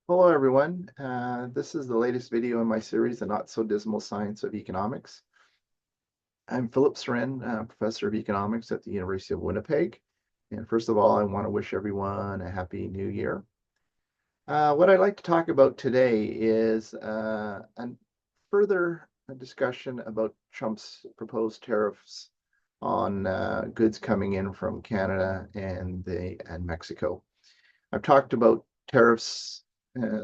Hello, everyone. This is the latest video in my series, The Not So Dismal Science of Economics. I'm Philip Seren, Professor of Economics at the University of Winnipeg. And first of all, I want to wish everyone a happy new year. What I'd like to talk about today is a further discussion about Trump's proposed tariffs on goods coming in from Canada and Mexico. I've talked about tariffs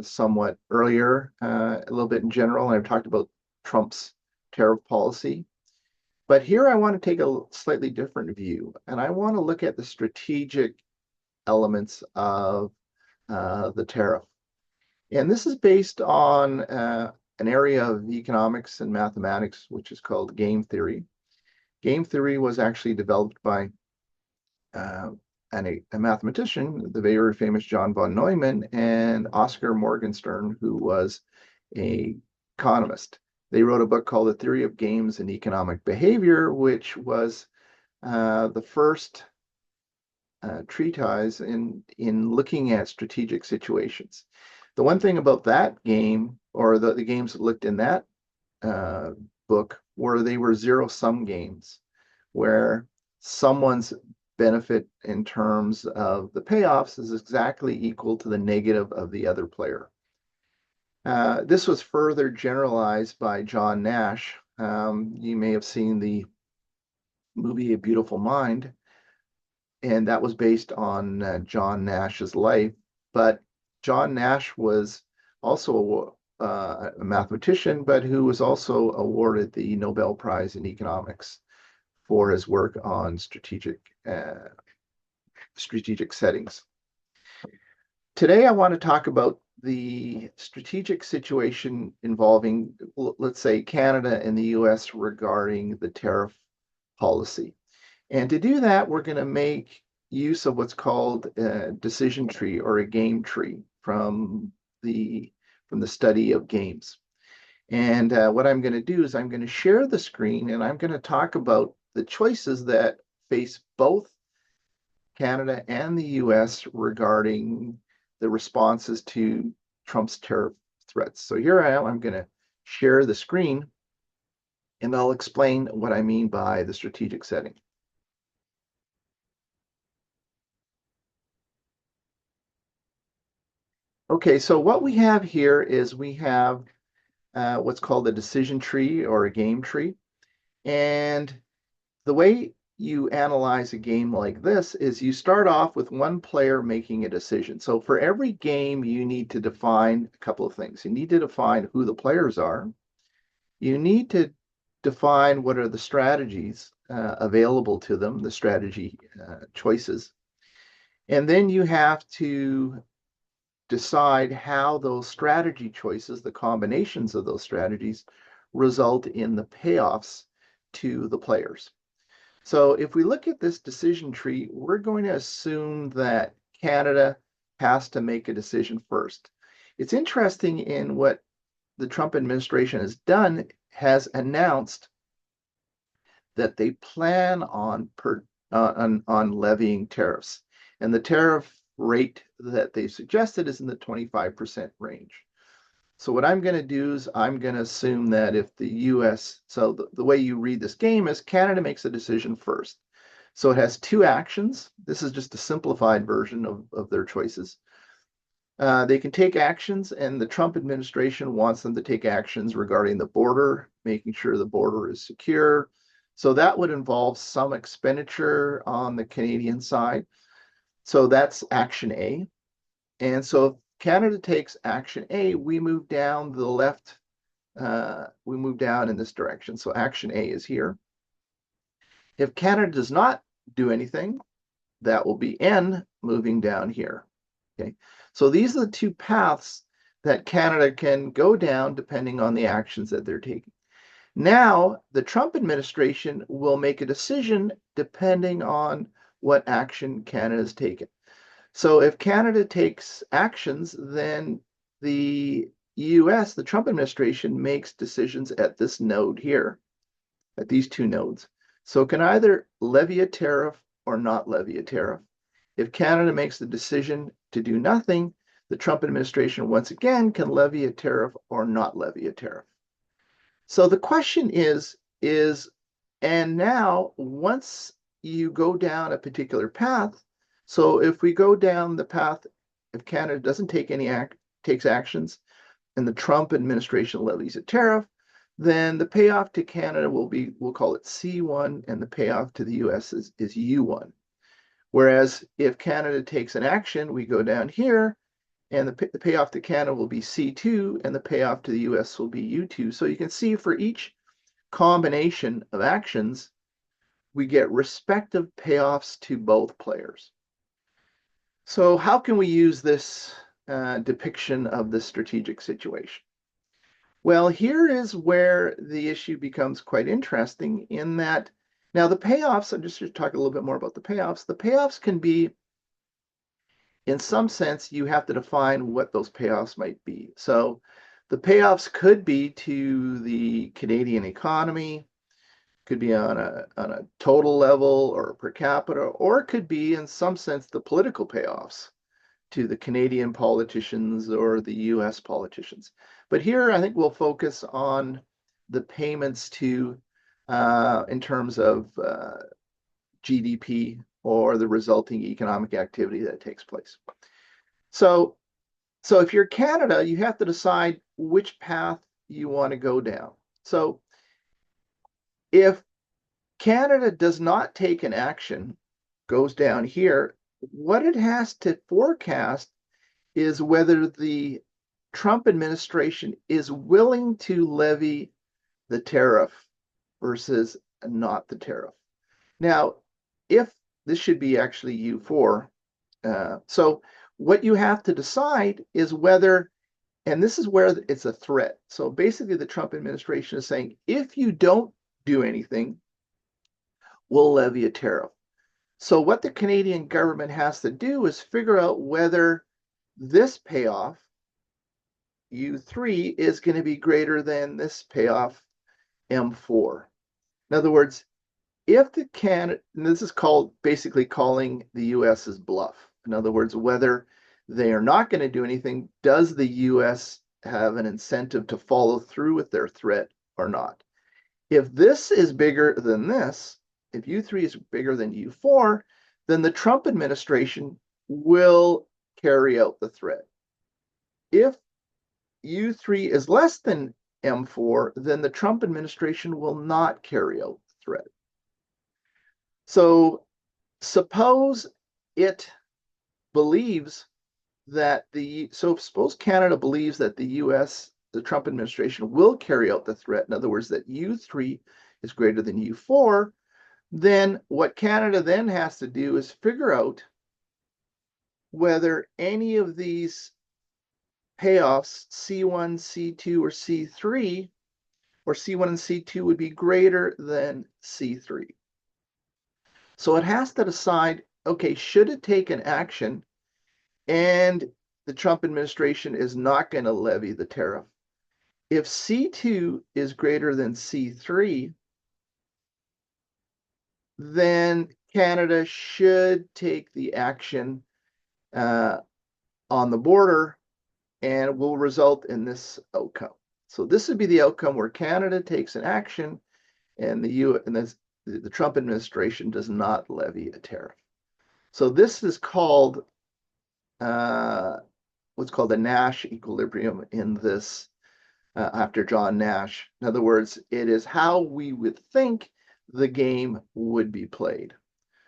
somewhat earlier, a little bit in general, and I've talked about Trump's tariff policy. But here I want to take a slightly different view, and I want to look at the strategic elements of the tariff. And this is based on an area of economics and mathematics, which is called game theory. Game theory was actually developed by uh, a mathematician, the very famous John von Neumann, and Oscar Morgenstern, who was an economist. They wrote a book called The Theory of Games and Economic Behavior, which was the first treatise in looking at strategic situations. The one thing about that game, or the games that looked in that uh, book, were they were zero-sum games, where someone's benefit in terms of the payoffs is exactly equal to the negative of the other player. This was further generalized by John Nash. You may have seen the movie A Beautiful Mind, and that was based on John Nash's life. But John Nash was also a mathematician, but who was also awarded the Nobel Prize in Economics for his work on strategic settings. Today, I want to talk about the strategic situation involving, let's say, Canada and the US regarding the tariff policy. And to do that, we're going to make use of what's called a decision tree or a game tree the from the study of games. And what I'm going to do is I'm going to share the screen and I'm going to talk about the choices that face both Canada and the US regarding the responses to Trump's tariff threats. So here I am. I'm going to share the screen and I'll explain what I mean by the strategic setting. Okay, so what we have here is we have what's called a decision tree or a game tree. And the way you analyze a game like this is you start off with one player making a decision. So for every game, you need to define a couple of things. You need to define who the players are. You need to define what are the strategies available to them, the strategy choices. And then you have to decide how those strategy choices, the combinations of those strategies, result in the payoffs to the players. So if we look at this decision tree, we're going to assume that Canada has to make a decision first. It's interesting in what the Trump administration has done, has announced that they plan on levying tariffs. And the tariff rate that they suggested is in the 25% range. So what I'm going to do is I'm going to assume that if the US, so the way you read this game is Canada makes a decision first. So it has two actions. This is just a simplified version of their choices. They can take actions, and the Trump administration wants them to take actions regarding the border, making sure the border is secure. So that would involve some expenditure on the Canadian side. So that's action A. And so if Canada takes action A, we move down the left, we move down in this direction. So action A is here. If Canada does not do anything, that will be N moving down here. Okay, so these are the two paths that Canada can go down depending on the actions that they're taking. Now, the Trump administration will make a decision depending on what action Canada has taken. So if Canada takes actions, then the US, the Trump administration, makes decisions at this node here, at these two nodes. So it can either levy a tariff or not levy a tariff. If Canada makes the decision to do nothing, the Trump administration once again can levy a tariff or not levy a tariff. So the question is, and now once you go down a particular path, so if we go down the path, if Canada doesn't take takes actions, and the Trump administration levies a tariff, then the payoff to Canada will be, we'll call it C1, and the payoff to the US is U1. Whereas if Canada takes an action, we go down here, and the payoff to Canada will be C2, and the payoff to the US will be U2. So you can see for each combination of actions, we get respective payoffs to both players. So how can we use this depiction of the strategic situation? Well, here is where the issue becomes quite interesting in that now the payoffs, I'm just going to talk a little bit more about the payoffs. The payoffs can be, in some sense, you have to define what those payoffs might be. So the payoffs could be to the Canadian economy, could be on a total level or per capita, or it could be, in some sense, the political payoffs to the Canadian politicians or the US politicians. But here I think we'll focus on the payments to, in terms of GDP or the resulting economic activity that takes place. So if you're Canada, you have to decide which path you want to go down. So if Canada does not take an action, goes down here, what it has to forecast is whether the Trump administration is willing to levy the tariff versus not the tariff. Now, if this should be actually U4, so what you have to decide is whether, and this is where it's a threat. So basically the Trump administration is saying, if you don't do anything, we'll levy a tariff. So what the Canadian government has to do is figure out whether this payoff, U3, is going to be greater than this payoff, M4. In other words, if the Canada, and this is called basically calling the US's bluff. In other words, whether they are not going to do anything, does the US have an incentive to follow through with their threat or not? If this is bigger than this, if U3 is bigger than U4, then the Trump administration will carry out the threat. If U3 is less than M4, then the Trump administration will not carry out the threat. So suppose it believes that suppose Canada believes that the US, the Trump administration, will carry out the threat. In other words, that U3 is greater than U4, then what Canada then has to do is figure out whether any of these payoffs, C1, C2, or C3, or C1 and C2 would be greater than C3. So it has to decide, okay, should it take an action and the Trump administration is not going to levy the tariff? If C2 is greater than C3, then Canada should take the action on the border and will result in this outcome. So this would be the outcome where Canada takes an action and the Trump administration does not levy a tariff. So this is called what's called the Nash equilibrium in this after John Nash. In other words, it is how we would think the game would be played.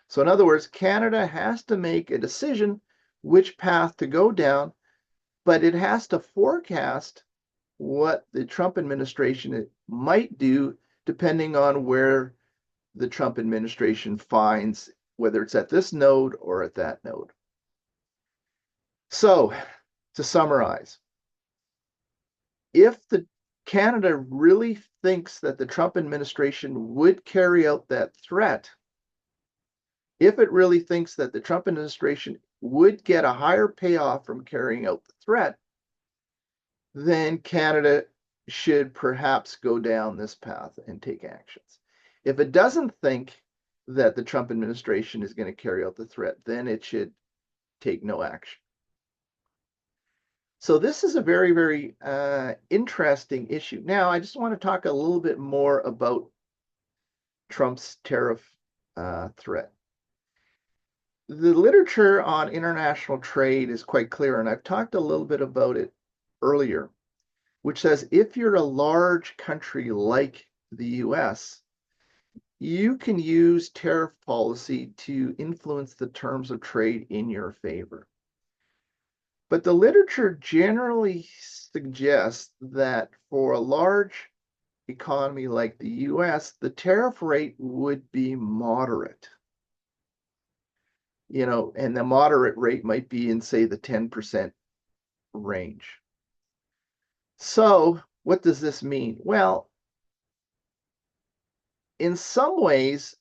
So in other words, Canada has to make a decision which path to go down, but it has to forecast what the Trump administration might do depending on where the Trump administration finds, whether it's at this node or at that node. So to summarize, if the Canada really thinks that the Trump administration would carry out that threat, if it really thinks that the Trump administration would get a higher payoff from carrying out the threat, then Canada should perhaps go down this path and take actions. If it doesn't think that the Trump administration is going to carry out the threat, then it should take no action. So this is a very, very interesting issue. Now, I just want to talk a little bit more about Trump's tariff threat. The literature on international trade is quite clear, and I've talked a little bit about it earlier, which says if you're a large country like the US, you can use tariff policy to influence the terms of trade in your favor. But the literature generally suggests that for a large economy like the US, the tariff rate would be moderate. And the moderate rate might be in, say, the 10% range. So, what does this mean? Well, in some ways,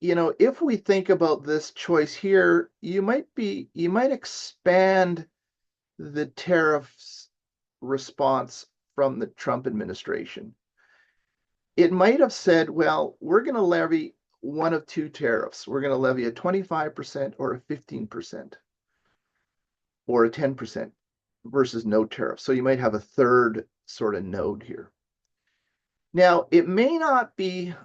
if we think about this choice here, you might expand the tariffs response from the Trump administration. It might have said, well, we're going to levy one of two tariffs. We're going to levy a 25% or a 15% or a 10% versus no tariff. So you might have a third sort of node here. Now, it may not be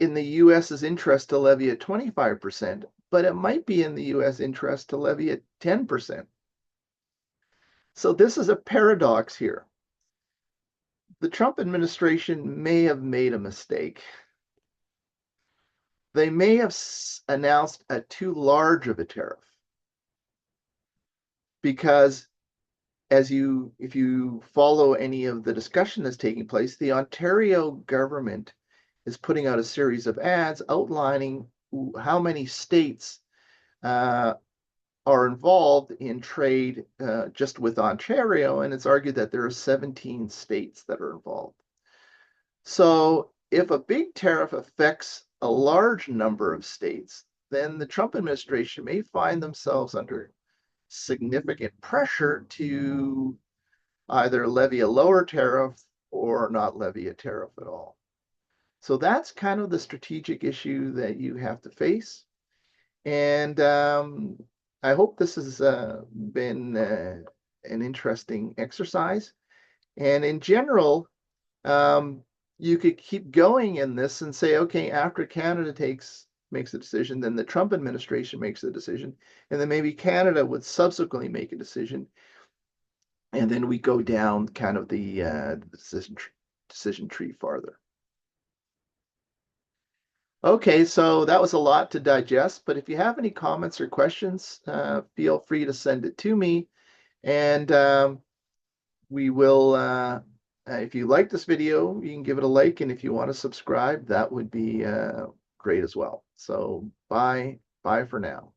in the US's interest to levy at 25%, but it might be in the US interest to levy at 10%. So this is a paradox here. The Trump administration may have made a mistake. They may have announced a too large of a tariff because if you follow any of the discussion that's taking place, the Ontario government is putting out a series of ads outlining how many states are involved in trade just with Ontario, and it's argued that there are 17 states that are involved. So if a big tariff affects a large number of states, then the Trump administration may find themselves under significant pressure to either levy a lower tariff or not levy a tariff at all. So that's kind of the strategic issue that you have to face. And I hope this has been an interesting exercise. And in general, you could keep going in this and say, okay, after Canada makes a decision, then the Trump administration makes a decision, and then maybe Canada would subsequently make a decision, and then we go down kind of the decision tree farther. Okay, so that was a lot to digest, but if you have any comments or questions, feel free to send it to me, and we will, if you like this video, you can give it a like, and if you want to subscribe, that would be great as well. So bye for now.